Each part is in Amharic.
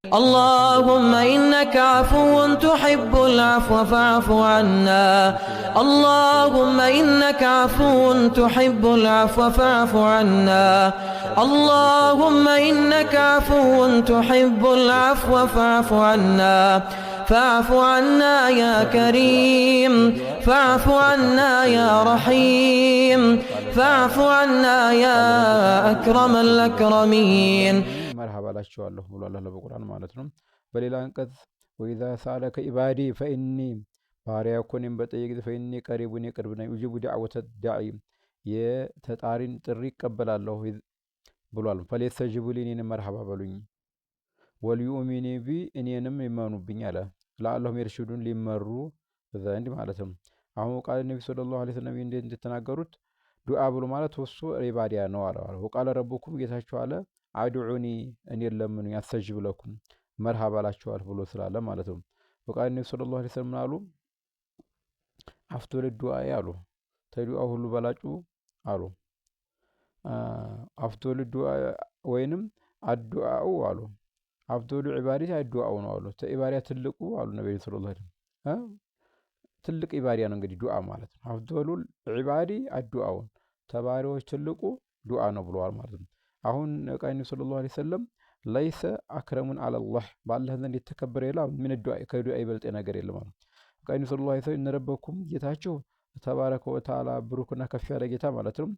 اللهم إنك عفو تحب العفو فاعف عنا. اللهم إنك عفو تحب العفو فاعف عنا. اللهم إنك عفو تحب العفو فاعف عنا. فاعف عنا يا كريم، فاعف عنا يا رحيم، فاعف عنا يا أكرم الأكرمين. مرحبا ላችኋለሁ ብሎ አላህ በቁርአን ማለት ነው። በሌላ አንቀጽ ወኢዛ ሰአለከ ኢባዲ ፈኢኒ ባሪያ እኮ እኔን በጠየቅ ጊዜ ፈኢኒ ቀሪቡን የቅርብ ነኝ ኡጂቡ ዳዕወተ ዳዒ የተጣሪን ጥሪ ይቀበላለሁ ብሏል። ፈሊየስተጂቡ ሊ እኔንም መርሐባ በሉኝ፣ ወልዩእሚኑ ቢ እኔንም ይመኑብኝ አለ። ለአላሁም የርሽዱን ሊመሩ ዘንድ ማለት ነው። አሁን ቃል ነቢ ሰለላሁ ዐለይሂ ወሰለም እንዴት እንደተናገሩት ዱዓ ብሎ ማለት ወሱ ኢባዲያ ነው አለ። ወቃለ ረቡኩም ጌታችሁ አለ አድዑኒ እኔን ለምኑኝ አስተጅብ ለኩም መርሐባ ላችኋል ብሎ ስላለ ማለት ነው። ወቃል ነቢ ሰለላሁ ዐለይሂ ወሰለም አሉ አፍዶል ዱዓ አሉ ተዱዓ ሁሉ በላጩ አሉ አፍዶል ዱዓ ወይንም አዱዓው አሉ አፍዶሉ ዒባዲት አዱዓው ነው አሉ። ተኢባዲያ ትልቁ አሉ ነብዩ ሰለላሁ ዐለይሂ ወሰለም ትልቅ ኢባዲያ ነው እንግዲህ ዱዓ ማለት ነው። አፍዶሉ ዒባዲ አዱዓው ተባሪዎች ትልቁ ዱዓ ነው ብለዋል ማለት ነው። አሁን ቃይኑ ሰለላሁ ዐለይሂ ወሰለም ለይሰ አክረሙን አለላህ በአላህ ዘንድ የተከበረ የለም ምን ዱዓ ከዱዓ ይበልጥ ነገር የለም ማለት ቃይኑ ሰለላሁ ዐለይሂ ወሰለም እነረበኩም ጌታችሁ ተባረከ ወተዓላ ብሩክና ከፍ ያለ ጌታ ማለት ነው።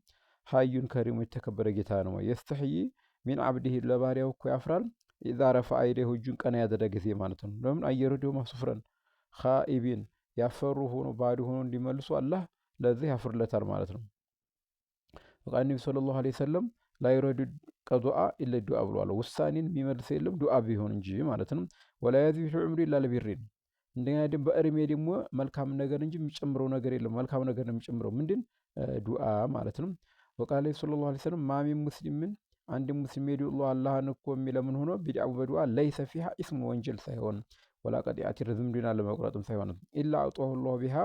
ሀዩን ከሪሙ የተከበረ ጌታ ነው። የስተህይ ሚን አብዲህ ለባሪያው እኮ ያፍራል ኢዛ ረፈዐ አይደሁ እጁን ቀና ያደረገ ጊዜ ማለት ነው። ለምን አየሩዲው ማሱፍረን ኻኢቢን ያፈሩ ሆኖ ባዶ ሆኖ እንዲመልሱ አላህ ለዚህ ያፍርለታል ማለት ነው። ቃል ነብዩ ሰለላሁ ዐለይሂ ወሰለም ላይረዱ ቀዱአ ኢለ ዱዓ ብሏል። ውሳኔን የሚመልስ የለም ዱዓ ቢሆን እንጂ ማለት ነው። ወላ የዚዱ ዑምሪ ኢላ ለቢሪን እንደኛ ደግሞ በእድሜ ደግሞ መልካም ነገር እንጂ የሚጨምረው ነገር የለም። መልካም ነገር ነው የሚጨምረው ምንድን ዱዓ ማለት ነው። ወቃለ ሰለላሁ ዐለይሂ ወሰለም ማሚ ሙስሊምን አንድ ሙስሊም የዱዓ አላህን እኮ የሚለምን ሆኖ ቢድዓው በዱዓ ለይሰ ፊሃ ኢስሙ ወንጀል ሳይሆን ወላ ቀጢአቲ ዝምድና ለመቁረጥም ሳይሆን ኢላ አጣሁ ላሁ ቢሃ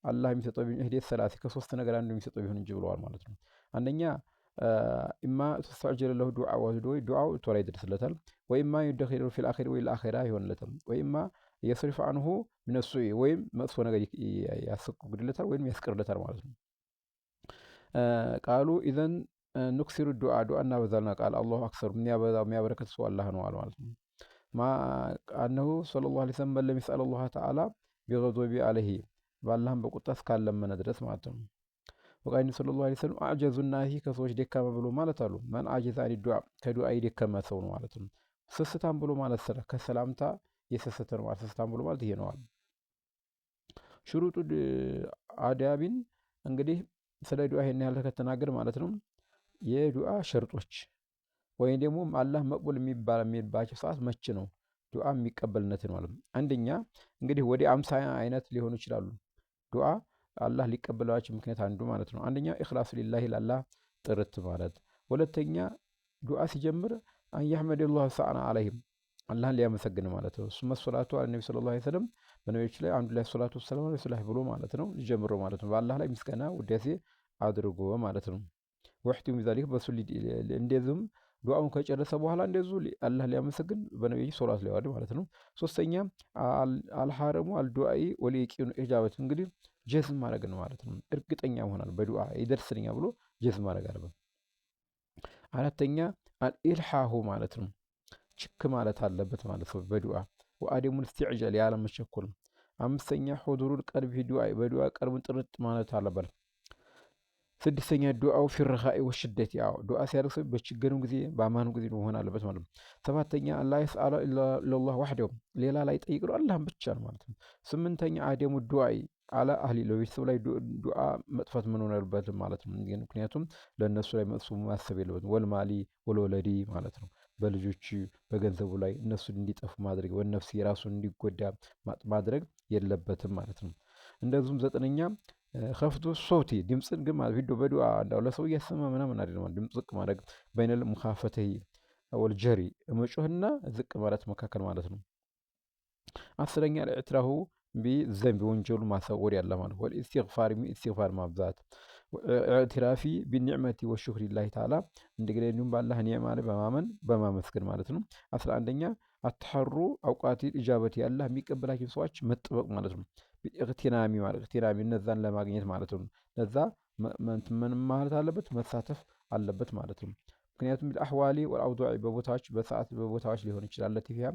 አላህ የሚሰጠው ቢህዲት ሰላሲ ከሶስት ነገር አንዱ የሚሰጠው ቢሆን እንጂ ብለዋል ማለት ነው። አንደኛ ኢማ ተስተዕጀለ ለሁ ዱዓ ወህዶ ዱዓው ቶሎ ይደርስለታል፣ ወይማ ይደኺሉ ፊል አኺር ወይ ለአኺራ ይሆንለታል፣ ወይማ የስሪፍ አንሁ ምን ሱኢ ወይም መጥፎ ነገር ያስቀግድለታል ወይም ያስቀርለታል ማለት ነው። ቃሉ ኢዘን ንክሲሩ ዱዓ እናበዛልና ቃል አላሁ አክሰር የሚያበረከት ሰው አላህ ነው ማለት ነው። ማ አነሁ ሰለላሁ ዐለይሂ ወሰለም ለም ይስአል አላህ ተዓላ ቢገዶቢ አለይሂ በአላህም በቁጣ እስካለመነ ድረስ ማለት ነው። ወቃል ሰለላሁ ዐለይሂ ወሰለም አዕጀዙ ናሲ ከሰዎች ደካማ ብሎ ማለት አሉ ማን አዕጀዘ አን ዱዓ ከዱዓ የደከመ ሰው ነው ማለት ነው። ስስታም ብሎ ማለት ከሰላምታ የሰሰተ ነው ማለት ስስታም ብሎ ማለት ይሄ ነው አሉ። ሽሩጡ አዳቢን እንግዲህ ስለ ዱዓ ይሄን ያህል ከተናገር ማለት ነው። የዱዓ ሸርጦች ወይም ደግሞ አላህ መቅቡል የሚባቸው ሰዓት መቼ ነው ዱዓ የሚቀበልነት ማለት ነው። አንደኛ እንግዲህ ወደ 50 አይነት ሊሆኑ ይችላሉ ዱዓ አላህ ሊቀበላቸው ምክንያት አንዱ ማለት ነው። አንደኛ ኢኽላስ ሊላሂ ለአላህ ጥርት ማለት፣ ሁለተኛ ዱዓ ሲጀምር አን የሕመደላሁ ሰዓና አለይሂም አላህን ሊያመሰግን ማለት ነው። ሱመ ሶላቱ አለ ነቢ ሰለላሁ ዐለይሂ ወሰለም በነቢዮች ላይ አንዱ ላይ ሶላቱ ወሰላም ዐለይሂ ብሎ ማለት ነው ጀምሮ ማለት ነው። በአላህ ላይ ምስጋና ውዳሴ አድርጎ ማለት ነው። ወህቲሙ ዛሊክ በሱ እንደዚሁም ዱዓውን ከጨረሰ በኋላ እንደዚሁ አላህ ሊያመሰግን በነቢዩ ሶላት ሊያወርድ ማለት ነው። ሶስተኛ አልሐረሙ አልዱዓኢ ወሊቂኑ ኢጃበት እንግዲህ ጀዝም ማድረግ ነው ማለት ነው። እርግጠኛ መሆናል በዱዓ ይደርስልኛ ብሎ ጀዝም ማድረግ አለበት። አራተኛ አልኢልሃሁ ማለት ነው ችክ ማለት አለበት ማለት ነው በዱዓ ወአደሙል ኢስቲዕጃል ያለ መቸኮል። አምስተኛ ሁዱሩል ቀልቢ ዱዓ በዱዓ ቀልቡን ጥርጥ ማለት አለበት። ስድስተኛ ዱዓው ፊርኻኢ ወሽደት ያው ዱዓ ሲያደርግ በችግሩ ጊዜ በአማኑ ጊዜ መሆን አለበት ማለት ነው። ሰባተኛ አላህ ይስአለ ኢላላህ ወህደሁ ሌላ ላይ ጠይቅ አላህን ብቻ ነው ማለት ነው። ስምንተኛ አደሙ ዱዓኢ አላ አህሊ ለቤተሰብ ላይ ዱዓ መጥፋት ምን ሆነበት ማለት ነው። ምክንያቱም ለእነሱ ላይ መጥፎ ማሰብ የለበትም። ወልማሊ ወልወለዲ ማለት ነው በልጆች በገንዘቡ ላይ እነሱ እንዲጠፉ ማድረግ ወነፍስ የራሱን እንዲጎዳ ማድረግ የለበትም ማለት ነው። እንደዚሁም ዘጠነኛ ከፍቶ ሶውቲ ድምፅን ግን ማለት ቪዲዮ በዱዓ እንዳው ለሰው እያሰማ ምናምን አይደለም ድምፅ ዝቅ ማድረግ በይነል ሙኻፈተሂ ወልጀሪ መጮህና ዝቅ ማለት መካከል ማለት ነው። አስረኛ ለኢትራሁ ቢዘንብ ወንጀሉ ማሰወር ያለ ማለት ወልኢስቲግፋር ማብዛት ኢዕትራፊ ቢኒዕመቲ ወሽክሪ ሊላሂ ተዓላ እንደገና እንዲሁም በአላህ ኒዕማ ላይ በማመን በማመስገን ማለት ነው። 11ኛ አትሐሩ አውቃቲ ኢጃበት ያላህ የሚቀበላቸው ሰዎች መጥበቅ ማለት ነው። ኢግቲናሚ ማለት ኢግቲናሚ እነዛን ለማግኘት ማለት ነው። ለዛ ምን ማለት አለበት መሳተፍ አለበት ማለት ነው። ምክንያቱም አህዋሊ ወልአውዱዕ በቦታዎች በሰዓት በቦታዎች ሊሆን ይችላል ለቲፊያ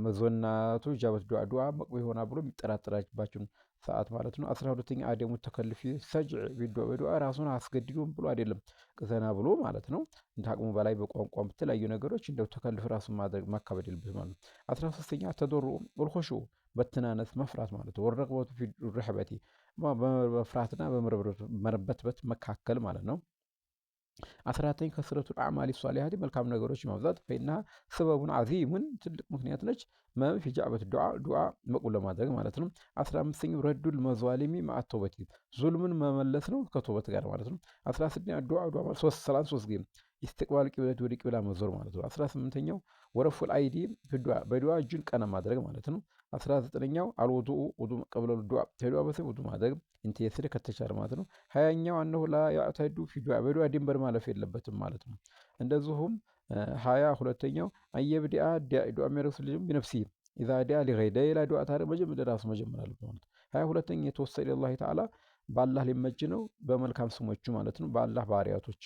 መዞናቱ ኢጃበት ዱዓ መቅቡ ይሆናል ብሎ የሚጠራጠራባቸውን ሰዓት ማለት ነው። 12ኛ አደሙ ተከልፊ ሰጅዕ በዱዓ ራሱን አስገድዶም ብሎ አይደለም ቅዘና ብሎ ማለት ነው። እንደ አቅሙ በላይ በቋንቋ በተለያዩ ነገሮች እንደው ተከልፍ ራሱን ማድረግ ማካበድ የለበትም ማለት ነው። 13ኛ ተዶሩ ወልኹሹ በትናነስ መፍራት ማለት ነው። ወረቅበቱ ፊ ርሕበቲ በፍራትና በመረበትበት መካከል ማለት ነው። 14ኛ ከስረቱል አዕማሊ ሷሊሃቲ መልካም ነገሮች ማብዛት ፈኢና ሰበቡን ዓዚሙን ትልቅ ምክንያት ነች ፊ ጃዕበት ዱዓ መቅቡል ለማድረግ ማለት ነው። 15ኛው ረዱል መዟሊሚ ማዓ ተውበቲ ዙልምን መመለስ ነው ከቶበት ጋር ማለት ነው። 16ኛ ዱዓ ማለት 3 ጊዜ ኢስቲቅባል ቂብለት ወደ ቂብላ መዞር ማለት ነው። 18ኛው ወረፉል አይዲ በዱዓ እጅን ቀና ማድረግ ማለት ነው። 19ኛው አልውዱኡ ውዱእ ቀብለሉ ዱዓ ከዱዓ በፊት ውዱእ ማድረግ እንተየስደ ከተቻለ ማለት ነው። 20ኛው አነሁ ላ ያዕተዱ ፊ ዱዓ በዱዓ ድንበር ማለፍ የለበትም ማለት ነው። እንደዚሁም 22ኛው አየብዲአ ዱዓ የሚያደርግ ልጅ ቢነፍሲ ኢዛ ዲአ ሊገይሪ ሌላ ዱዓ ታዲያ መጀመሪያ ራሱ መጀመር አለበት ማለት ነው። 22ኛ የተወሰደ አላህ ተዓላ በአላህ ሊመጅ ነው በመልካም ስሞቹ ማለት ነው። በአላህ ባሪያቶች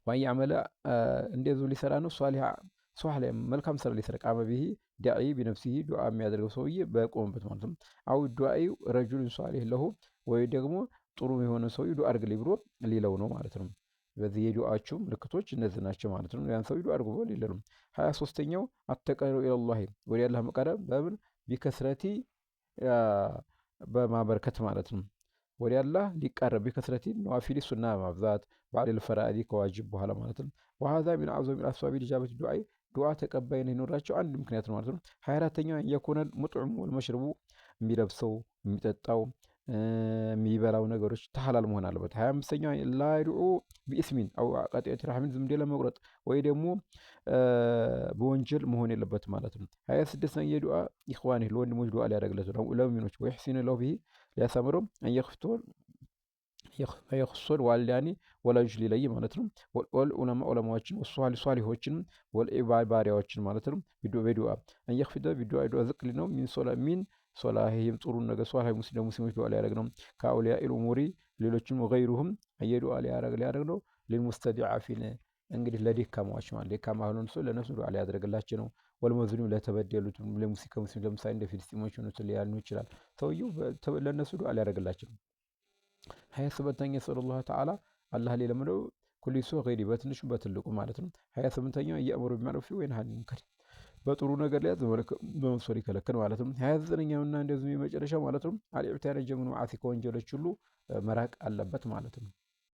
ዋይ አመለ እንደዚሁ ሊሰራ ነው ሷሊህ መልካም ስራ ሊሰራ ቃመ ቢሂ ዳዒ ቢነፍሲሂ ዱዓ የሚያደርገው ሰውዬ በቆመበት ማለት ነው። አው ዱዓኢ ረጁሉን ሷሊህ ለሁ ወይ ደግሞ ጥሩ የሆነ ሰውዬ ዱዓ አድርግልኝ ብሎ ሊለው ነው ማለት ነው። በዚህ የዱዓቸው ምልክቶች እነዚህ ናቸው ማለት ነው። ያን ሰው ዱዓ አድርጎ ሊለው ነው። 23ኛው አተቀሩ ኢለላህ ወደ አላህ መቀረብ በምን ቢከስረቲ በማበርከት ማለት ነው። ወደ አላህ ሊቀረብ ቢከስረቲ ነዋፊል ሱና ማብዛት ባዕድ ፈራኢድ ከዋጅብ በኋላ ማለት ነው። ወሃዛ ሚን አዕዘሚ አስባቢ ኢጃበት ዱዓ ተቀባይነት ይኖራቸው አንድ ምክንያት ነው ማለት ነው። 24ኛው የኮነል ሙጥዕሙ ወልመሽረቡ የሚለብሰው የሚጠጣው የሚበላው ነገሮች ተሐላል መሆን አለበት። 25ኛው ላ ይድዑ ቢኢስሚን አው ቀጢዐቲ ረሕሚን ዝምዴ ለመቁረጥ ወይ ደግሞ በወንጀል መሆን የለበት ማለት ነው። 26ኛው የዱዓ ኢኽዋኒ ለወንድሞች ዱዓ ሊያደርግለት ነው ለሙእሚኖች ወይሕሲኑ ለሁ ቢሂ ሊያሳምረው የኽሶል ዋልዳኒ ወላጆች ሊለይ ማለት ነው። ወልዑለማ ዑለማዎችን ወሷሊሖችን ወልዒባድ ባሪያዎችን ማለት ነው። በዱዓ አንየኽፊደ ቢዱዓ ዝቅ ሊነው ሚን ሶላሂም ጥሩ ነገር ሷሊህ ሙስሊሞች ዱዓ ሊያደርግ ነው። ከአውሊያኢል ኡሙሪ ሌሎችም ወገይሩሁም የዱዓ ሊያደርግ ነው። ሊልሙስተድዓፊን እንግዲህ ለደካማዎች ማለት ደካማ ሆነን ሰው ለነሱ ዱዓ ሊያደርግላቸው ነው። ወልመዝሉም ለተበደሉት ከሙስሊም ለምሳሌ እንደ ፊልስጢሞች ሆኑት ሊያልኑ ይችላል። ሰውየው ለነሱ ዱዓ ሊያደርግላቸው ነው። 27ኛ ሰለላሁ ተዓላ አላህ ሊለምነው ኩሊ ሱ ገይሪ በትንሹ በትልቁ ማለት ነው። 28ኛው የአእምሩ ቢማዕሩፍ ወይን ሀኒ ሙንከር በጥሩ ነገር ላይ በመጥፎ ሊከለክል ማለት ነው። 29ኛውና እንደዚሁ የመጨረሻው ማለት ነው አልኢዕቲራድ ጀምኑ ዓሲ ከወንጀሎች ሁሉ መራቅ አለበት ማለት ነው።